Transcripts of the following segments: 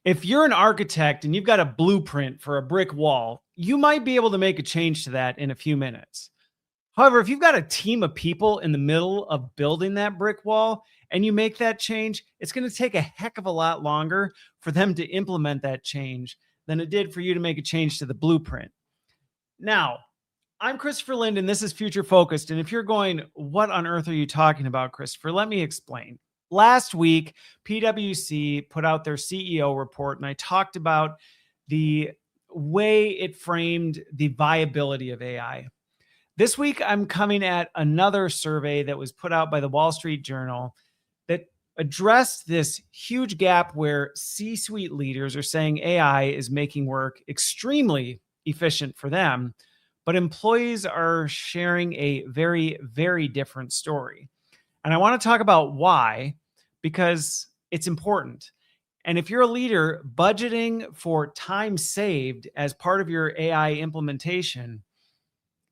If you're an architect and you've got a blueprint for a brick wall, you might be able to make a change to that in a few minutes. However, if you've got a team of people in the middle of building that brick wall and you make that change, it's going to take a heck of a lot longer for them to implement that change than it did for you to make a change to the blueprint. Now, I'm Christopher Lind, and this is Future Focused. And if you're going, what on earth are you talking about, Christopher? Let me explain. Last week, PwC put out their CEO report, and I talked about the way it framed the viability of AI. This week, I'm coming at another survey that was put out by the Wall Street Journal that addressed this huge gap where C-suite leaders are saying AI is making work extremely efficient for them, but employees are sharing a very, very different story. And I want to talk about why, because it's important. And if you're a leader, budgeting for time saved as part of your AI implementation,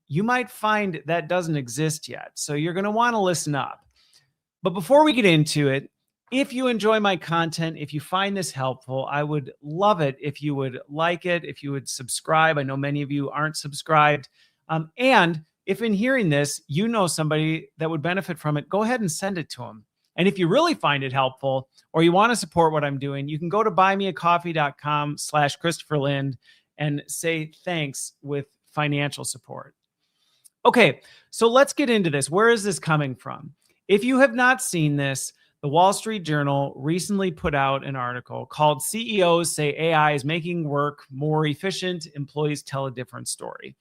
you might find that doesn't exist yet. So you're going to want to listen up. But before we get into it, if you enjoy my content, if you find this helpful, I would love it if you would like it, if you would subscribe. I know many of you aren't subscribed. And if in hearing this, you know somebody that would benefit from it, go ahead and send it to them. And if you really find it helpful or you want to support what I'm doing, you can go to buymeacoffee.com/Christopher Lind and say thanks with financial support. Okay, so let's get into this. Where is this coming from? If you have not seen this, the Wall Street Journal recently put out an article called CEOs Say AI is Making Work More Efficient, Employees Tell a Different Story.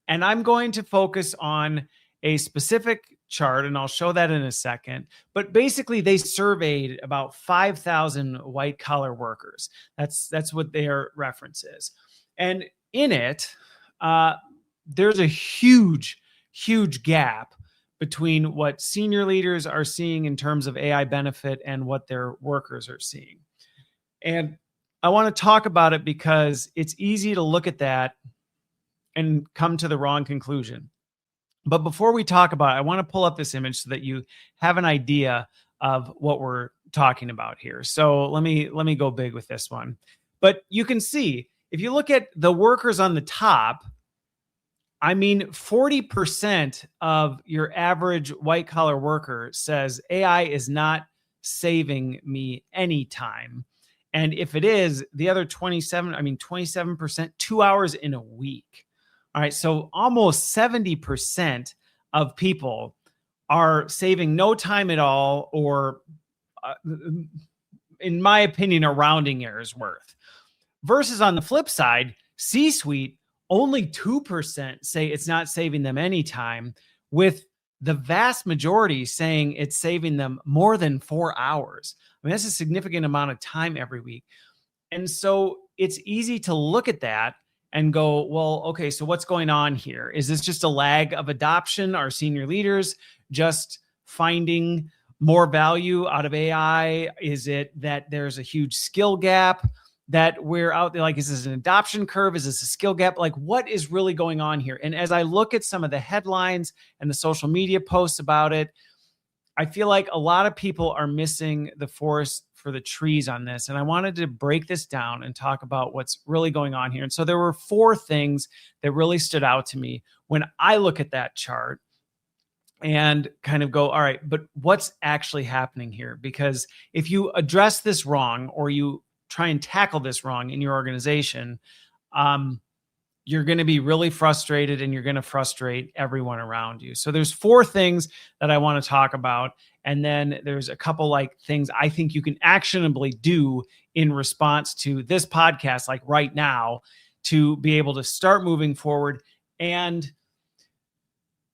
And I'm going to focus on a specific chart, and I'll show that in a second. But basically, they surveyed about 5,000 white-collar workers. That's what their reference is. And in it, there's a huge, huge gap between what senior leaders are seeing in terms of AI benefit and what their workers are seeing. And I want to talk about it because it's easy to look at that and come to the wrong conclusion. But before we talk about it, I want to pull up this image so that you have an idea of what we're talking about here. So let me go big with this one. But you can see, if you look at the workers on the top, I mean, 40% of your average white collar worker says AI is not saving me any time. And if it is, the other 27%, 2 hours in a week. All right. So almost 70% of people are saving no time at all, or in my opinion, a rounding error's worth. Versus on the flip side, C-suite, only 2% say it's not saving them any time, with the vast majority saying it's saving them more than 4 hours. I mean, that's a significant amount of time every week. And so it's easy to look at that and go, well, okay, so what's going on here? Is this just a lag of adoption? Are senior leaders just finding more value out of AI? Is it that there's a huge skill gap that we're out there? Like, is this an adoption curve? Is this a skill gap? Like, what is really going on here? And as I look at some of the headlines and the social media posts about it, I feel like a lot of people are missing the forest for the trees on this. And I wanted to break this down and talk about what's really going on here. And so there were 4 things that really stood out to me when I look at that chart and kind of go, all right, but what's actually happening here? Because if you address this wrong, or you try and tackle this wrong in your organization, you're going to be really frustrated, and you're going to frustrate everyone around you. So there's 4 things that I want to talk about. And then there's a couple like things I think you can actionably do in response to this podcast, like right now, to be able to start moving forward and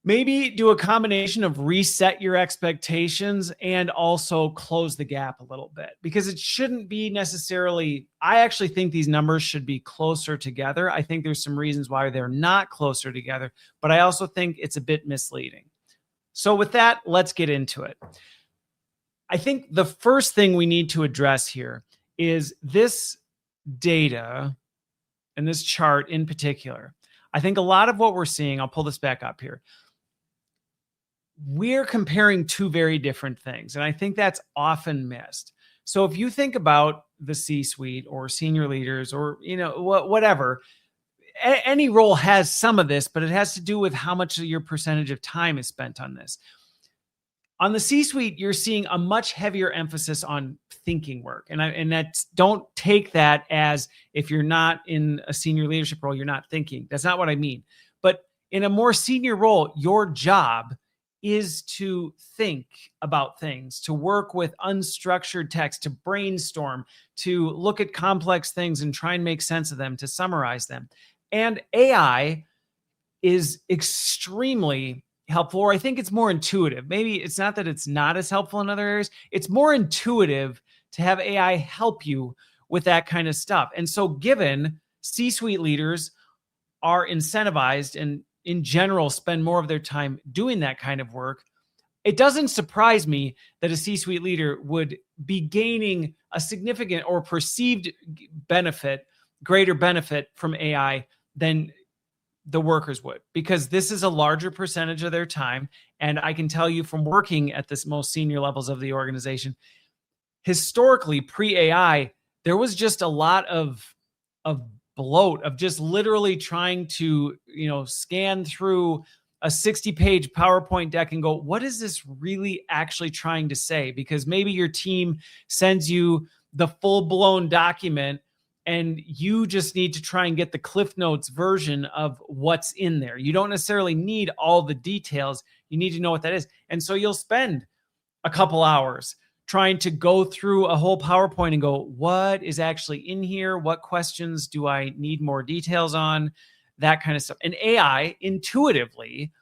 maybe do a combination of reset your expectations and also close the gap a little bit, because it shouldn't be necessarily, I actually think these numbers should be closer together. I think there's some reasons why they're not closer together, but I also think it's a bit misleading. So with that, let's get into it. I think the first thing we need to address here is this data and this chart in particular. I think a lot of what we're seeing, I'll pull this back up here, we're comparing 2 very different things. And I think that's often missed. So if you think about the C-suite or senior leaders or, whatever. Any role has some of this, but it has to do with how much of your percentage of time is spent on this. On the C-suite, you're seeing a much heavier emphasis on thinking work. And that's, don't take that as if you're not in a senior leadership role, you're not thinking. That's not what I mean. But in a more senior role, your job is to think about things, to work with unstructured text, to brainstorm, to look at complex things and try and make sense of them, to summarize them. And AI is extremely helpful, or I think it's more intuitive. Maybe it's not that it's not as helpful in other areas. It's more intuitive to have AI help you with that kind of stuff. And so given C-suite leaders are incentivized and in general spend more of their time doing that kind of work, it doesn't surprise me that a C-suite leader would be gaining a significant or perceived benefit, greater benefit from AI than the workers would, because this is a larger percentage of their time. And I can tell you from working at this most senior levels of the organization, historically pre-AI, there was just a lot of bloat of just literally trying to, scan through a 60-page PowerPoint deck and go, what is this really actually trying to say? Because maybe your team sends you the full-blown document and you just need to try and get the Cliff Notes version of what's in there. You don't necessarily need all the details. You need to know what that is. And so you'll spend a couple hours trying to go through a whole PowerPoint and go, what is actually in here? What questions do I need more details on? That kind of stuff. And AI intuitively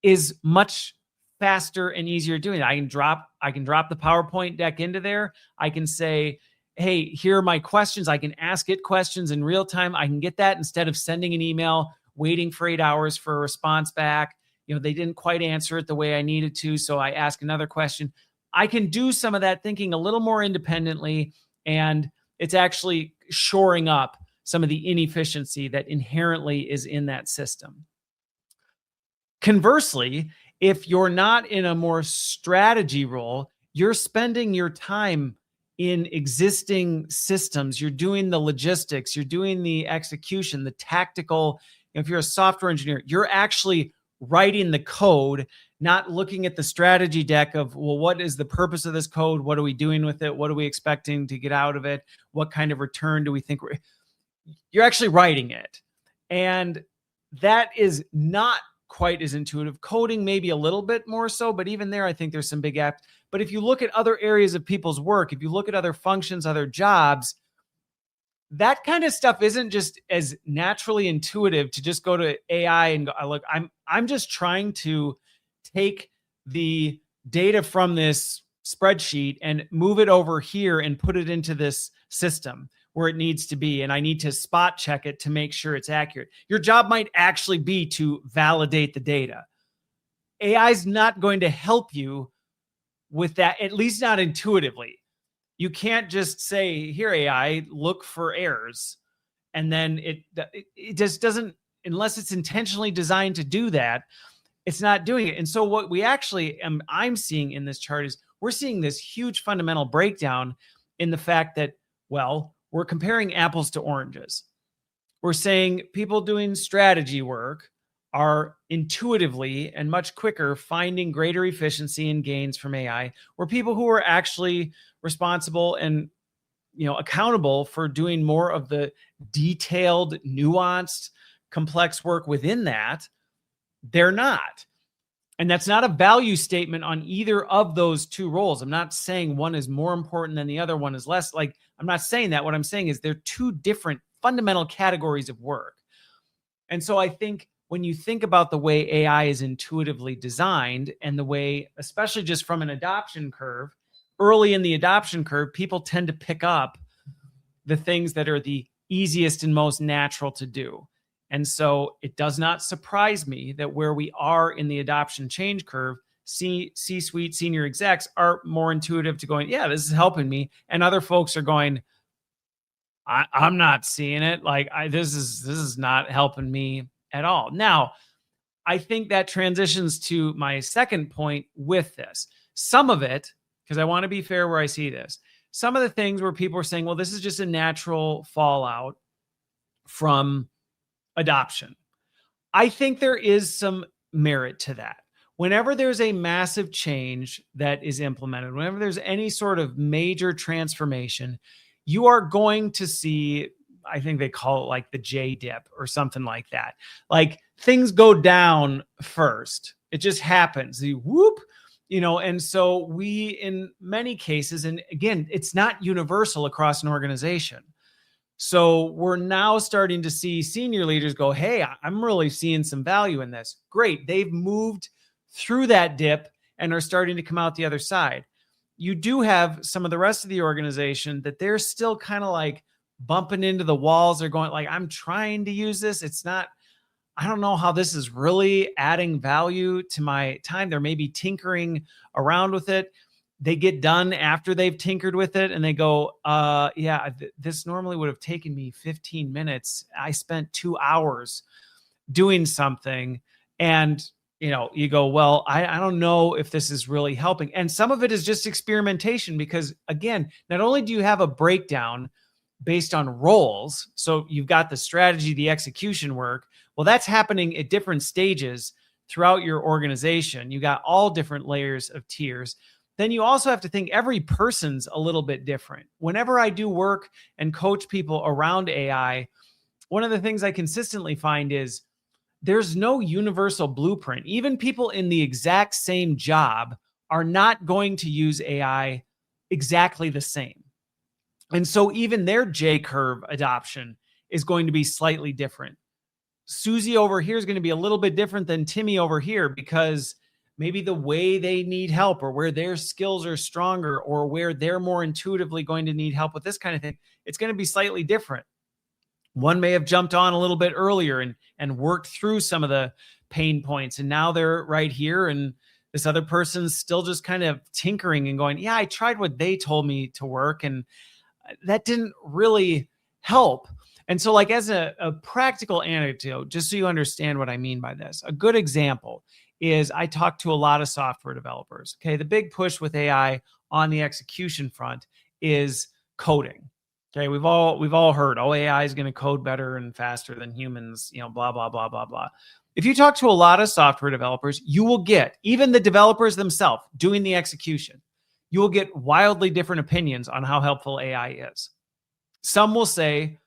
is much faster and easier doing it. I can drop the PowerPoint deck into there. I can say, hey, here are my questions. I can ask it questions in real time. I can get that instead of sending an email, waiting for 8 hours for a response back. They didn't quite answer it the way I needed to, so I ask another question. I can do some of that thinking a little more independently, and it's actually shoring up some of the inefficiency that inherently is in that system. Conversely, if you're not in a more strategy role, you're spending your time in existing systems. You're doing the logistics, you're doing the execution, the tactical. If you're a software engineer, you're actually writing the code, not looking at the strategy deck of, well, what is the purpose of this code? What are we doing with it? What are we expecting to get out of it? What kind of return do we think you're actually writing it? And that is not quite as intuitive. Coding maybe a little bit more so, but even there, I think there's some big gaps. But if you look at other areas of people's work, if you look at other functions, other jobs, that kind of stuff isn't just as naturally intuitive to just go to AI and go, look, I'm just trying to take the data from this spreadsheet and move it over here and put it into this system where it needs to be. And I need to spot check it to make sure it's accurate. Your job might actually be to validate the data. AI is not going to help you with that, at least not intuitively. You can't just say, here, AI, look for errors. And then it just doesn't, unless it's intentionally designed to do that, it's not doing it. And so what we actually I'm seeing in this chart is we're seeing this huge fundamental breakdown in the fact that, well, we're comparing apples to oranges. We're saying people doing strategy work are intuitively and much quicker finding greater efficiency and gains from AI, where people who are actually responsible and accountable for doing more of the detailed, nuanced, complex work within that, they're not. And that's not a value statement on either of those two roles. I'm not saying one is more important than the other one is less. I'm not saying that. What I'm saying is they're two different fundamental categories of work. And so I think when you think about the way AI is intuitively designed and the way, especially just from an adoption curve, early in the adoption curve, people tend to pick up the things that are the easiest and most natural to do. And so it does not surprise me that where we are in the adoption change curve, C-suite senior execs are more intuitive to going, yeah, this is helping me. And other folks are going, I'm not seeing it. This is not helping me at all. Now, I think that transitions to my second point with this. Some of it, because I want to be fair where I see this, some of the things where people are saying, well, this is just a natural fallout from adoption. I think there is some merit to that. Whenever there's a massive change that is implemented, whenever there's any sort of major transformation, you are going to see, I think they call it like the J dip or something like that. Like things go down first. It just happens. You whoop, and so we, in many cases, and again, it's not universal across an organization. So we're now starting to see senior leaders go, hey, I'm really seeing some value in this. Great. They've moved through that dip and are starting to come out the other side. You do have some of the rest of the organization that they're still kind of like bumping into the walls. They're going like, I'm trying to use this. It's not, I don't know how this is really adding value to my time. They're maybe tinkering around with it. They get done after they've tinkered with it and they go, this normally would have taken me 15 minutes. I spent 2 hours doing something. And, you go, well, I don't know if this is really helping. And some of it is just experimentation because, again, not only do you have a breakdown based on roles, so you've got the strategy, the execution work. Well, that's happening at different stages throughout your organization. You got all different layers of tiers. Then you also have to think every person's a little bit different. Whenever I do work and coach people around AI, one of the things I consistently find is there's no universal blueprint. Even people in the exact same job are not going to use AI exactly the same. And so even their J-curve adoption is going to be slightly different. Susie over here is going to be a little bit different than Timmy over here because maybe the way they need help or where their skills are stronger or where they're more intuitively going to need help with this kind of thing, it's going to be slightly different. One may have jumped on a little bit earlier and worked through some of the pain points. And now they're right here. And this other person's still just kind of tinkering and going, yeah, I tried what they told me to work. And that didn't really help. And so like as a practical anecdote, just so you understand what I mean by this, a good example is I talk to a lot of software developers. Okay. The big push with AI on the execution front is coding. Okay. We've all heard, oh, AI is going to code better and faster than humans, blah, blah, blah, blah, blah. If you talk to a lot of software developers, you will get, even the developers themselves doing the execution, you will get wildly different opinions on how helpful AI is. Some will say,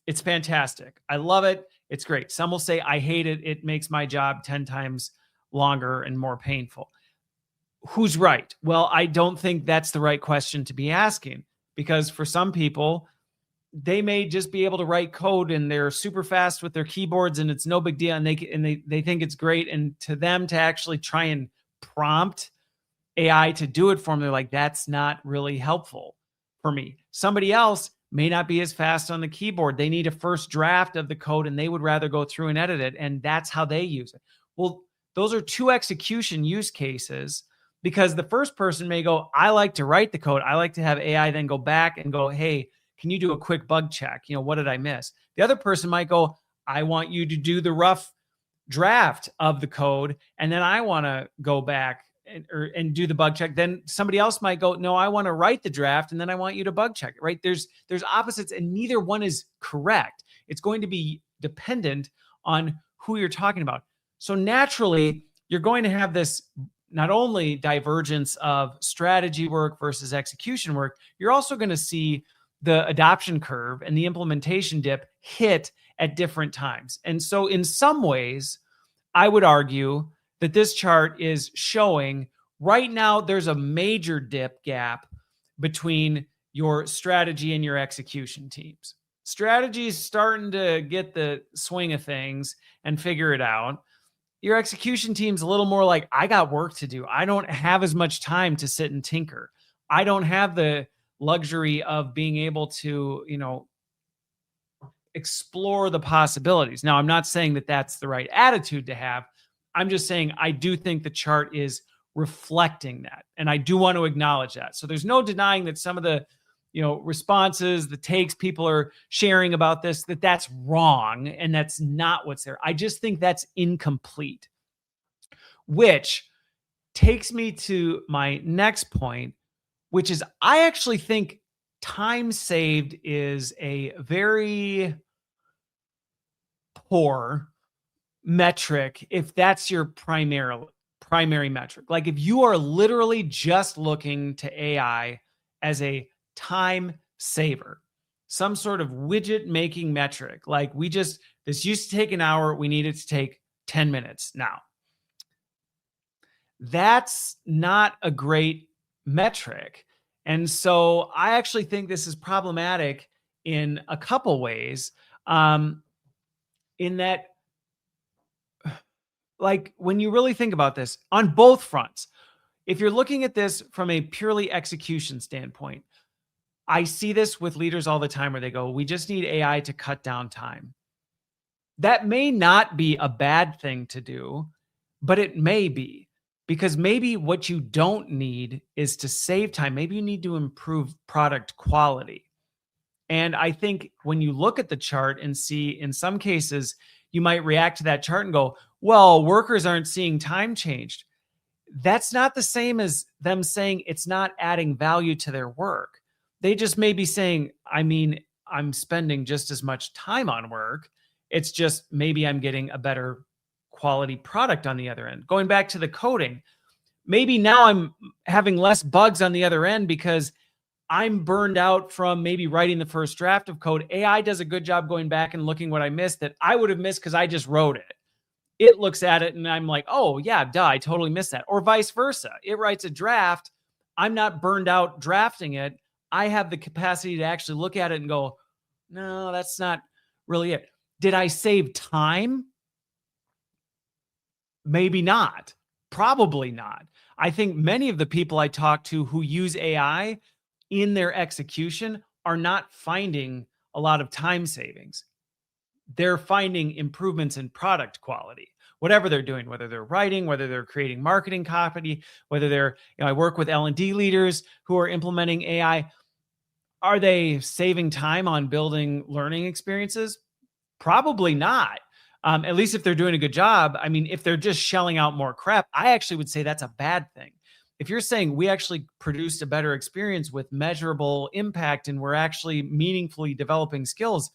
it's fantastic. I love it. It's great. Some will say, I hate it. It makes my job 10 times longer and more painful. Who's right? Well, I don't think that's the right question to be asking because for some people, they may just be able to write code and they're super fast with their keyboards and it's no big deal. And they think it's great. And to them to actually try and prompt AI to do it for them, they're like, that's not really helpful for me. Somebody else may not be as fast on the keyboard. They need a first draft of the code and they would rather go through and edit it. And that's how they use it. Well, those are two execution use cases because the first person may go, I like to write the code. I like to have AI then go back and go, hey, can you do a quick bug check? What did I miss? The other person might go, I want you to do the rough draft of the code. And then I want to go back and do the bug check. Then somebody else might go, no, I want to write the draft and then I want you to bug check it, right? There's opposites and neither one is correct. It's going to be dependent on who you're talking about. So naturally, you're going to have this not only divergence of strategy work versus execution work, you're also going to see the adoption curve and the implementation dip hit at different times. And so in some ways, I would argue that this chart is showing right now there's a major dip gap between your strategy and your execution teams. Strategy is starting to get the swing of things and figure it out. Your execution team's a little more like, I got work to do. I don't have as much time to sit and tinker. I don't have the luxury of being able to, explore the possibilities. Now, I'm not saying that that's the right attitude to have. I'm just saying I do think the chart is reflecting that. And I do want to acknowledge that. So there's no denying that some of the, responses, the takes people are sharing about this, that's wrong. And that's not what's there. I just think that's incomplete, which takes me to my next point, which is I actually think time saved is a very poor metric if that's your primary metric. Like if you are literally just looking to AI as a time saver, some sort of widget making metric, like this used to take an hour, we need it to take 10 minutes now. That's not a great metric. And so I actually think this is problematic in a couple ways. In that, like, when you really think about this on both fronts, if you're looking at this from a purely execution standpoint, I see this with leaders all the time where they go, we just need AI to cut down time. That may not be a bad thing to do, but it may be, because maybe what you don't need is to save time. Maybe you need to improve product quality. And I think when you look at the chart and see, in some cases, you might react to that chart and go, well, workers aren't seeing time changed. That's not the same as them saying it's not adding value to their work. They just may be saying, I mean, I'm spending just as much time on work. It's just maybe I'm getting a better quality product on the other end. Going back to the coding, maybe now I'm having less bugs on the other end because I'm burned out from maybe writing the first draft of code. AI does a good job going back and looking what I missed that I would have missed because I just wrote it. It looks at it and I'm like, oh yeah, duh, I totally missed that. Or vice versa. It writes a draft. I'm not burned out drafting it. I have the capacity to actually look at it and go, no, that's not really it. Did I save time? Maybe not. Probably not. I think many of the people I talk to who use AI in their execution are not finding a lot of time savings. They're finding improvements in product quality, whatever they're doing, whether they're writing, whether they're creating marketing copy, whether they're, I work with L&D leaders who are implementing AI. Are they saving time on building learning experiences? Probably not. At least if they're doing a good job. I mean, if they're just shelling out more crap, I actually would say that's a bad thing. If you're saying we actually produced a better experience with measurable impact and we're actually meaningfully developing skills,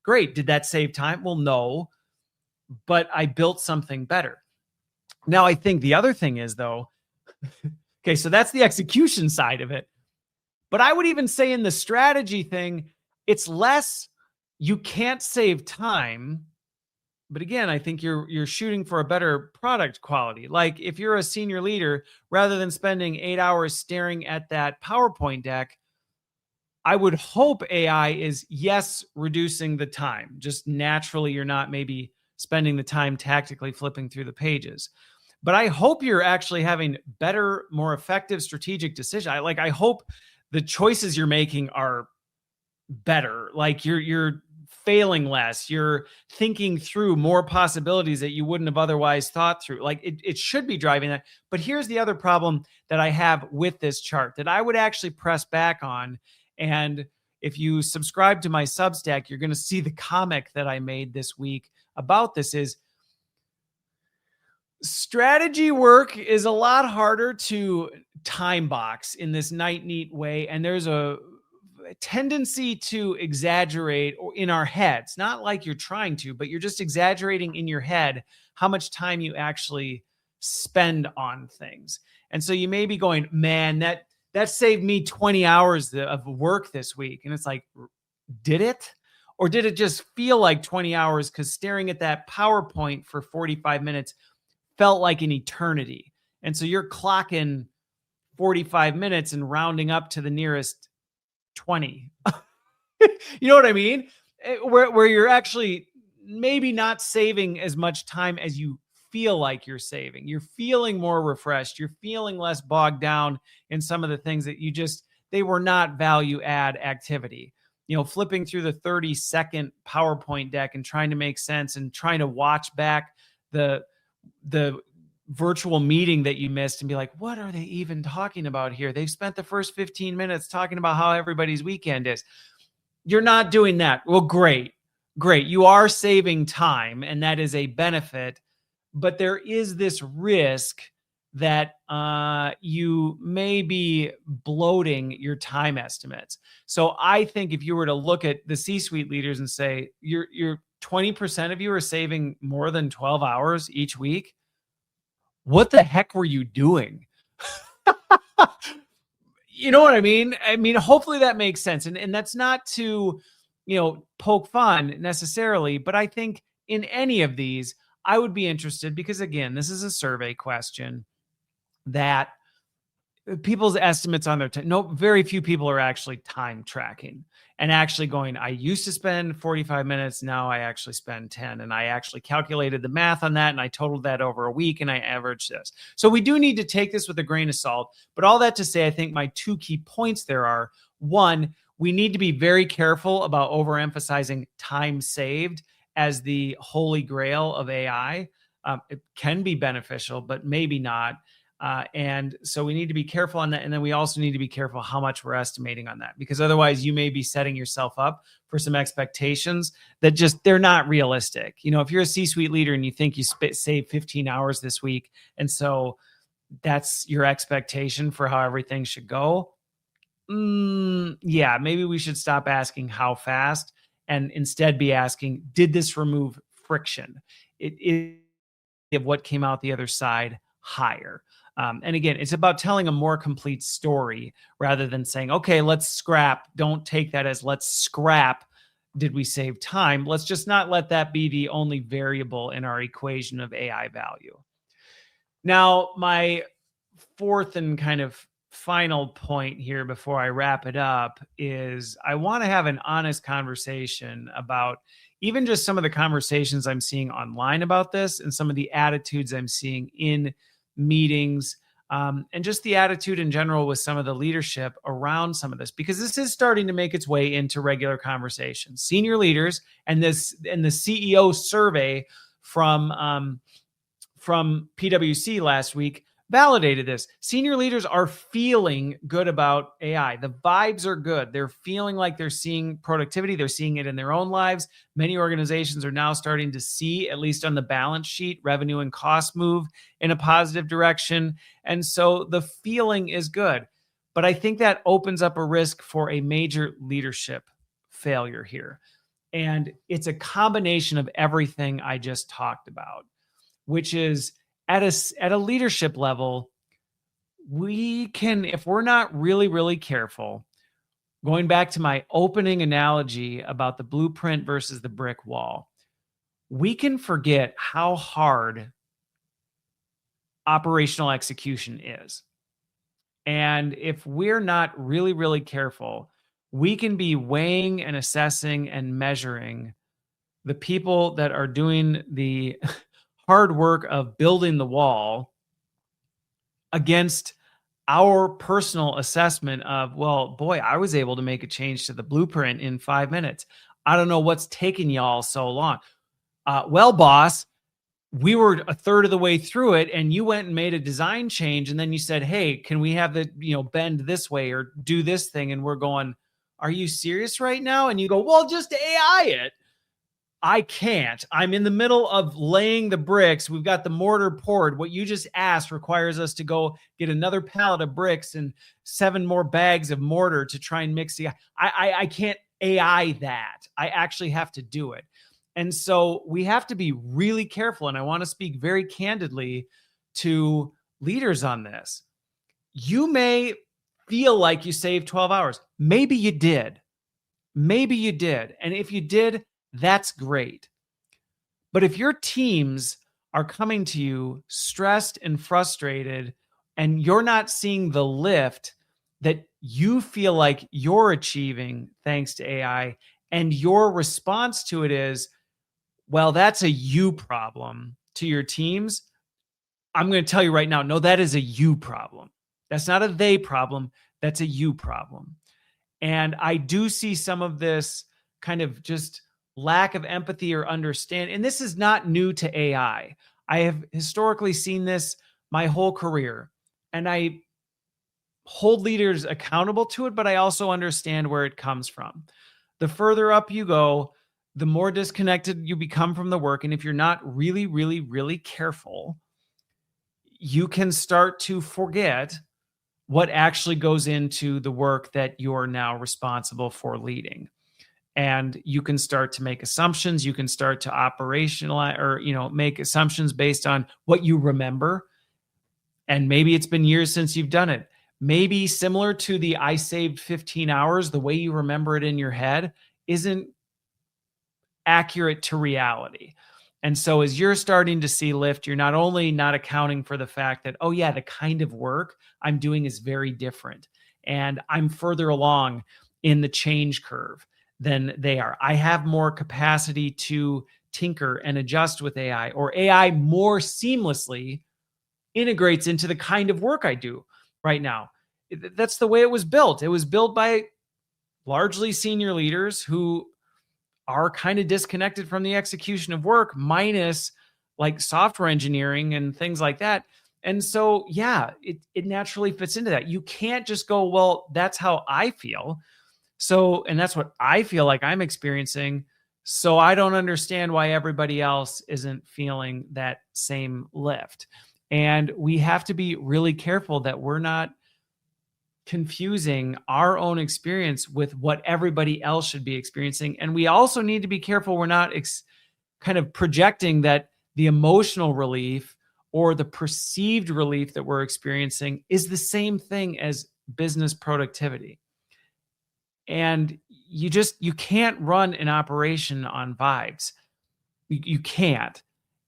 great. Did that save time? Well, no, but I built something better. Now, I think the other thing is, though, okay, so that's the execution side of it. But I would even say in the strategy thing, it's less you can't save time. But again, I think you're shooting for a better product quality. Like if you're a senior leader, rather than spending 8 hours staring at that PowerPoint deck, I would hope AI is, yes, reducing the time. Just naturally, you're not maybe spending the time tactically flipping through the pages. But I hope you're actually having better, more effective strategic decisions. I hope the choices you're making are better. Like you're failing less. You're thinking through more possibilities that you wouldn't have otherwise thought through. Like it should be driving that. But here's the other problem that I have with this chart that I would actually press back on. And if you subscribe to my Substack, you're going to see the comic that I made this week about this is strategy work is a lot harder to time box in this neat way. And there's a tendency to exaggerate in our heads, not like you're trying to, but you're just exaggerating in your head how much time you actually spend on things. And so you may be going, man, that saved me 20 hours of work this week. And it's like, did it? Or did it just feel like 20 hours because staring at that PowerPoint for 45 minutes felt like an eternity? And so you're clocking 45 minutes and rounding up to the nearest 20. You know what I mean? Where you're actually maybe not saving as much time as you feel like you're saving. You're feeling more refreshed. You're feeling less bogged down in some of the things that they were not value add activity. Flipping through the 30-second PowerPoint deck and trying to make sense and trying to watch back the virtual meeting that you missed and be like, what are they even talking about here? They've spent the first 15 minutes talking about how everybody's weekend is. You're not doing that. Well, great. You are saving time, and that is a benefit. But there is this risk that you may be bloating your time estimates. So I think if you were to look at the C-suite leaders and say you're 20% of you are saving more than 12 hours each week, what the heck were you doing? You know what I mean? I mean, hopefully that makes sense. And that's not to, poke fun necessarily, but I think in any of these, I would be interested because again, this is a survey question that people's estimates on their time. No, very few people are actually time tracking and actually going, I used to spend 45 minutes. Now I actually spend 10. And I actually calculated the math on that. And I totaled that over a week and I averaged this. So we do need to take this with a grain of salt. But all that to say, I think my two key points there are, one, we need to be very careful about overemphasizing time saved as the holy grail of AI. It can be beneficial, but maybe not. And so we need to be careful on that. And then we also need to be careful how much we're estimating on that, because otherwise you may be setting yourself up for some expectations that they're not realistic. If you're a C-suite leader and you think you save 15 hours this week, and so that's your expectation for how everything should go. Yeah, maybe we should stop asking how fast and instead be asking, did this remove friction? It is of what came out the other side higher. And again, it's about telling a more complete story rather than saying, okay, let's scrap. Don't take that as let's scrap. Did we save time? Let's just not let that be the only variable in our equation of AI value. Now, my fourth and kind of final point here before I wrap it up is I want to have an honest conversation about even just some of the conversations I'm seeing online about this and some of the attitudes I'm seeing in meetings, and just the attitude in general with some of the leadership around some of this, because this is starting to make its way into regular conversations. Senior leaders and the CEO survey from PwC last week validated this. Senior leaders are feeling good about AI. The vibes are good. They're feeling like they're seeing productivity. They're seeing it in their own lives. Many organizations are now starting to see, at least on the balance sheet, revenue and cost move in a positive direction. And so the feeling is good. But I think that opens up a risk for a major leadership failure here. And it's a combination of everything I just talked about, which is at a leadership level, we can, if we're not really, really careful, going back to my opening analogy about the blueprint versus the brick wall, we can forget how hard operational execution is. And if we're not really, really careful, we can be weighing and assessing and measuring the people that are doing the hard work of building the wall against our personal assessment of, well, boy, I was able to make a change to the blueprint in 5 minutes. I don't know what's taking y'all so long. Well, boss, we were a third of the way through it and you went and made a design change. And then you said, hey, can we have the, bend this way or do this thing? And we're going, are you serious right now? And you go, well, just AI it. I can't. I'm in the middle of laying the bricks. We've got the mortar poured. What you just asked requires us to go get another pallet of bricks and 7 more bags of mortar to try and mix the. I can't AI that. I actually have to do it. And so we have to be really careful. And I want to speak very candidly to leaders on this. You may feel like you saved 12 hours. Maybe you did. Maybe you did. And if you did, that's great. But if your teams are coming to you stressed and frustrated, and you're not seeing the lift that you feel like you're achieving thanks to AI, and your response to it is, well, that's a you problem to your teams, I'm going to tell you right now, no, that is a you problem. That's not a they problem. That's a you problem. And I do see some of this kind of just lack of empathy or understanding. And this is not new to AI. I have historically seen this my whole career, and I hold leaders accountable to it, but I also understand where it comes from. The further up you go, the more disconnected you become from the work. And if you're not really, really, really careful, you can start to forget what actually goes into the work that you're now responsible for leading. And you can start to make assumptions. You can start to operationalize or, make assumptions based on what you remember. And maybe it's been years since you've done it. Maybe similar to the I saved 15 hours, the way you remember it in your head isn't accurate to reality. And so as you're starting to see lift, you're not only not accounting for the fact that, oh yeah, the kind of work I'm doing is very different. And I'm further along in the change curve than they are. I have more capacity to tinker and adjust with AI, or AI more seamlessly integrates into the kind of work I do right now. That's the way it was built. It was built by largely senior leaders who are kind of disconnected from the execution of work, minus like software engineering and things like that. And so, yeah, it naturally fits into that. You can't just go, well, that's how I feel. So, and that's what I feel like I'm experiencing. So I don't understand why everybody else isn't feeling that same lift. And we have to be really careful that we're not confusing our own experience with what everybody else should be experiencing. And we also need to be careful we're not kind of projecting that the emotional relief or the perceived relief that we're experiencing is the same thing as business productivity. And you can't run an operation on vibes. You can't.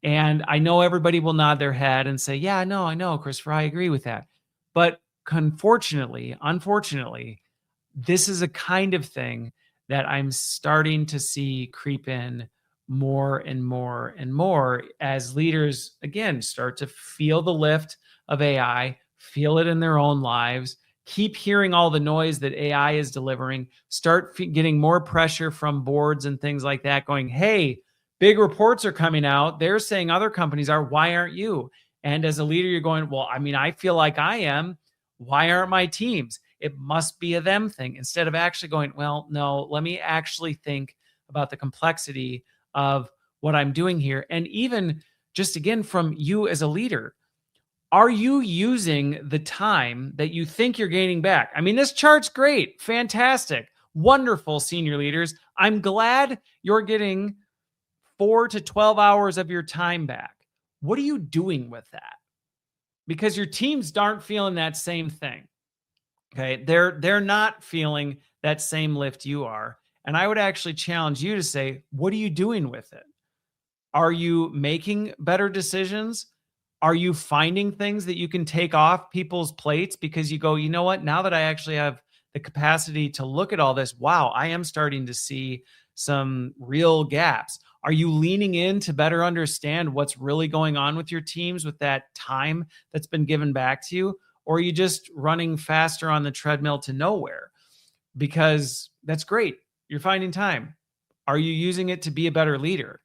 And I know everybody will nod their head and say, yeah, no, I know, Christopher, I agree with that. But unfortunately, this is a kind of thing that I'm starting to see creep in more and more and more as leaders, again, start to feel the lift of AI, feel it in their own lives, keep hearing all the noise that AI is delivering, start getting more pressure from boards and things like that going, hey, big reports are coming out. They're saying other companies are, why aren't you? And as a leader, you're going, well, I mean, I feel like I am. Why aren't my teams? It must be a them thing, instead of actually going, well, no, let me actually think about the complexity of what I'm doing here. And even just again, from you as a leader, are you using the time that you think you're gaining back? I mean, this chart's great, fantastic, wonderful, senior leaders. I'm glad you're getting 4 to 12 hours of your time back. What are you doing with that? Because your teams aren't feeling that same thing. Okay. They're not feeling that same lift you are. And I would actually challenge you to say, what are you doing with it? Are you making better decisions? Are you finding things that you can take off people's plates because you go, you know what? Now that I actually have the capacity to look at all this, wow, I am starting to see some real gaps. Are you leaning in to better understand what's really going on with your teams with that time that's been given back to you? Or are you just running faster on the treadmill to nowhere? Because that's great. You're finding time. Are you using it to be a better leader?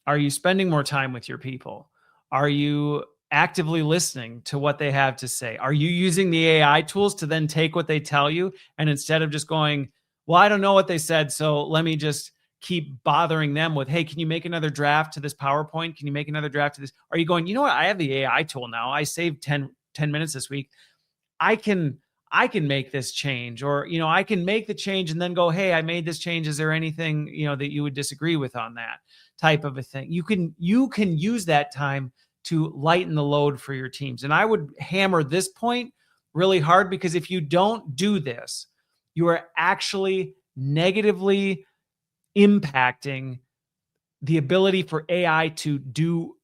Are you spending more time with your people? Are you actively listening to what they have to say? Are you using the AI tools to then take what they tell you and instead of just going, well, I don't know what they said, so let me just keep bothering them with, hey, can you make another draft to this PowerPoint? Can you make another draft to this? Are you going, you know what? I have the AI tool now. I saved 10 minutes this week. I can make this change, or, I can make the change and then go, hey, I made this change. Is there anything, that you would disagree with on that type of a thing? You can use that time to lighten the load for your teams. And I would hammer this point really hard, because if you don't do this, you are actually negatively impacting the ability for AI to do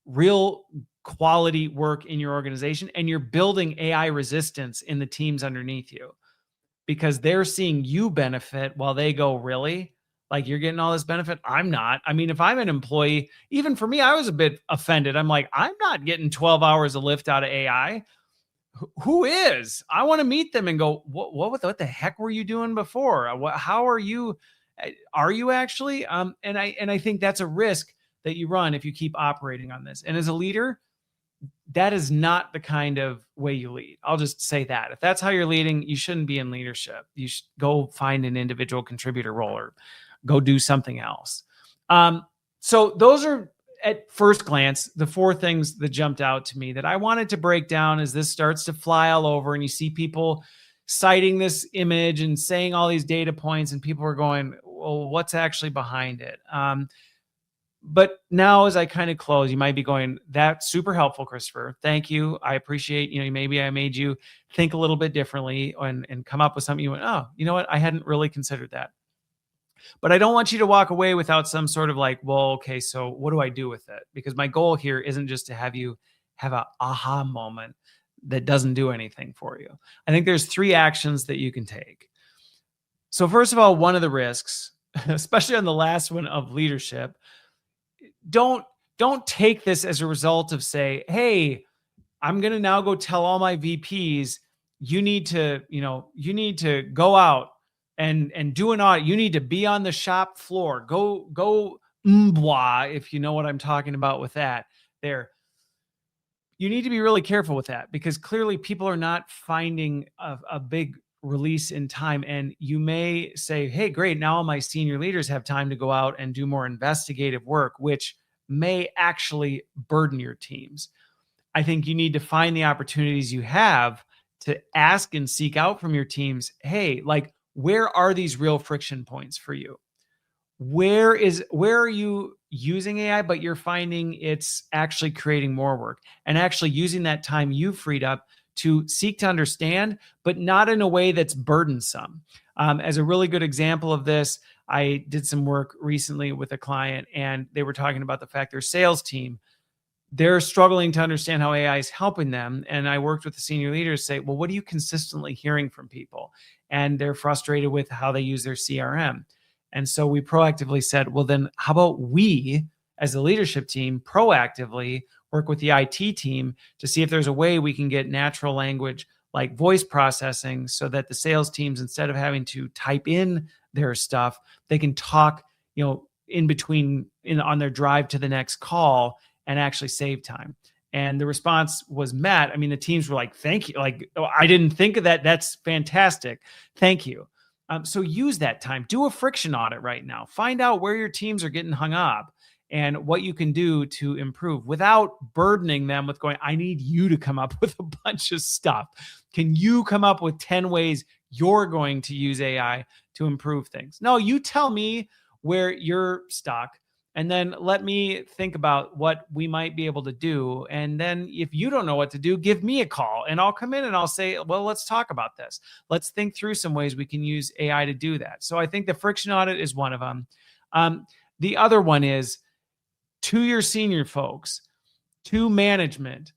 real quality work in your organization, and you're building AI resistance in the teams underneath you because they're seeing you benefit while they go, really? Like, you're getting all this benefit? I'm not. I mean, if I'm an employee, even for me, I was a bit offended. I'm like, I'm not getting 12 hours of lift out of AI. Who is? I want to meet them and go, what the heck were you doing before? How are you? Are you actually? And I think that's a risk that you run if you keep operating on this. And as a leader, that is not the kind of way you lead. I'll just say that. If that's how you're leading, you shouldn't be in leadership. You should go find an individual contributor role or go do something else. So those are at first glance, the 4 things that jumped out to me that I wanted to break down as this starts to fly all over and you see people citing this image and saying all these data points and people are going, well, what's actually behind it? But now as I kind of close, you might be going, that's super helpful, Christopher. Thank you. I appreciate, maybe I made you think a little bit differently and come up with something you went, oh, you know what? I hadn't really considered that. But I don't want you to walk away without some sort of like, well, okay, so what do I do with it? Because my goal here isn't just to have you have a aha moment that doesn't do anything for you. I think there's 3 actions that you can take. So first of all, one of the risks, especially on the last one of leadership, don't take this as a result of say, hey, I'm going to now go tell all my VPs, you need to go out and do an audit. You need to be on the shop floor. Go if you know what I'm talking about with that there. You need to be really careful with that because clearly people are not finding a big release in time. And you may say, hey, great. Now all my senior leaders have time to go out and do more investigative work, which may actually burden your teams. I think you need to find the opportunities you have to ask and seek out from your teams. Hey, like, where are these real friction points for you? Where are you using AI, but you're finding it's actually creating more work and actually using that time you've freed up to seek to understand, but not in a way that's burdensome. As a really good example of this, I did some work recently with a client and they were talking about the fact their sales team, they're struggling to understand how AI is helping them. And I worked with the senior leaders say, well, what are you consistently hearing from people? And they're frustrated with how they use their CRM. And so we proactively said, well, then how about we as a leadership team proactively work with the IT team to see if there's a way we can get natural language like voice processing so that the sales teams, instead of having to type in their stuff, they can talk, in between on their drive to the next call and actually save time. And the response was met. I mean, the teams were like, thank you. Like, oh, I didn't think of that. That's fantastic. Thank you. So use that time. Do a friction audit right now. Find out where your teams are getting hung up and what you can do to improve without burdening them with going, I need you to come up with a bunch of stuff. Can you come up with 10 ways you're going to use AI to improve things? No, you tell me where you're stuck. And then let me think about what we might be able to do. And then if you don't know what to do, give me a call and I'll come in and I'll say, well, let's talk about this. Let's think through some ways we can use AI to do that. So I think the friction audit is one of them. The other one is to your senior folks, to management.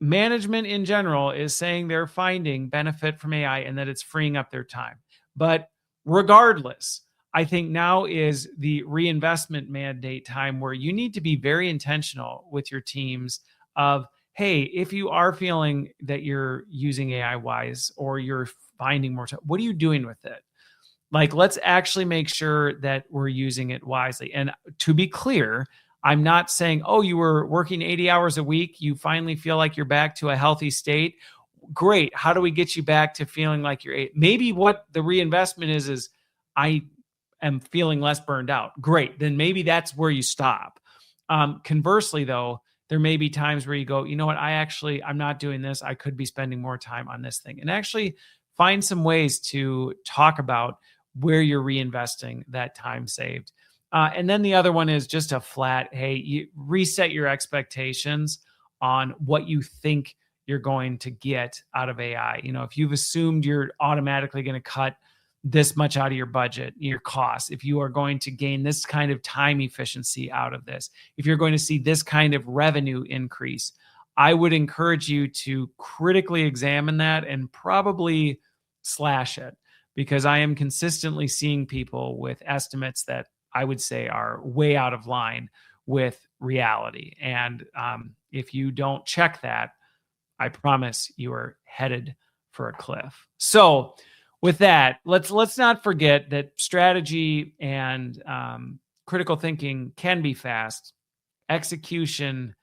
Management in general is saying they're finding benefit from AI and that it's freeing up their time. But regardless, I think now is the reinvestment mandate time where you need to be very intentional with your teams of, hey, if you are feeling that you're using AI wise or you're finding more time, what are you doing with it? Like, let's actually make sure that we're using it wisely. And to be clear, I'm not saying, oh, you were working 80 hours a week. You finally feel like you're back to a healthy state. Great. How do we get you back to feeling like you're maybe what the reinvestment is I am feeling less burned out. Great. Then maybe that's where you stop. Conversely, though, there may be times where you go, you know what, I'm not doing this. I could be spending more time on this thing, and actually find some ways to talk about where you're reinvesting that time saved. And then the other one is just a flat, hey, you reset your expectations on what you think you're going to get out of AI. If you've assumed you're automatically going to cut this much out of your budget, your costs, if you are going to gain this kind of time efficiency out of this, if you're going to see this kind of revenue increase, I would encourage you to critically examine that and probably slash it, because I am consistently seeing people with estimates that I would say are way out of line with reality. And if you don't check that, I promise you are headed for a cliff. So with that, let's not forget that strategy and critical thinking can be fast. Execution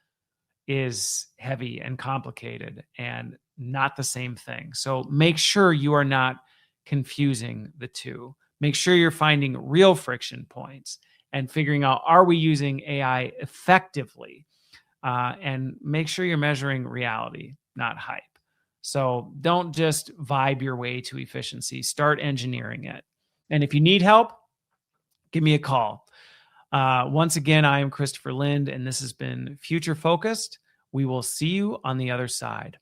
is heavy and complicated and not the same thing. So make sure you are not confusing the two. Make sure you're finding real friction points and figuring out, are we using AI effectively? And make sure you're measuring reality, not hype. So don't just vibe your way to efficiency. Start engineering it. And if you need help, give me a call. Once again, I am Christopher Lind, and this has been Future Focused. We will see you on the other side.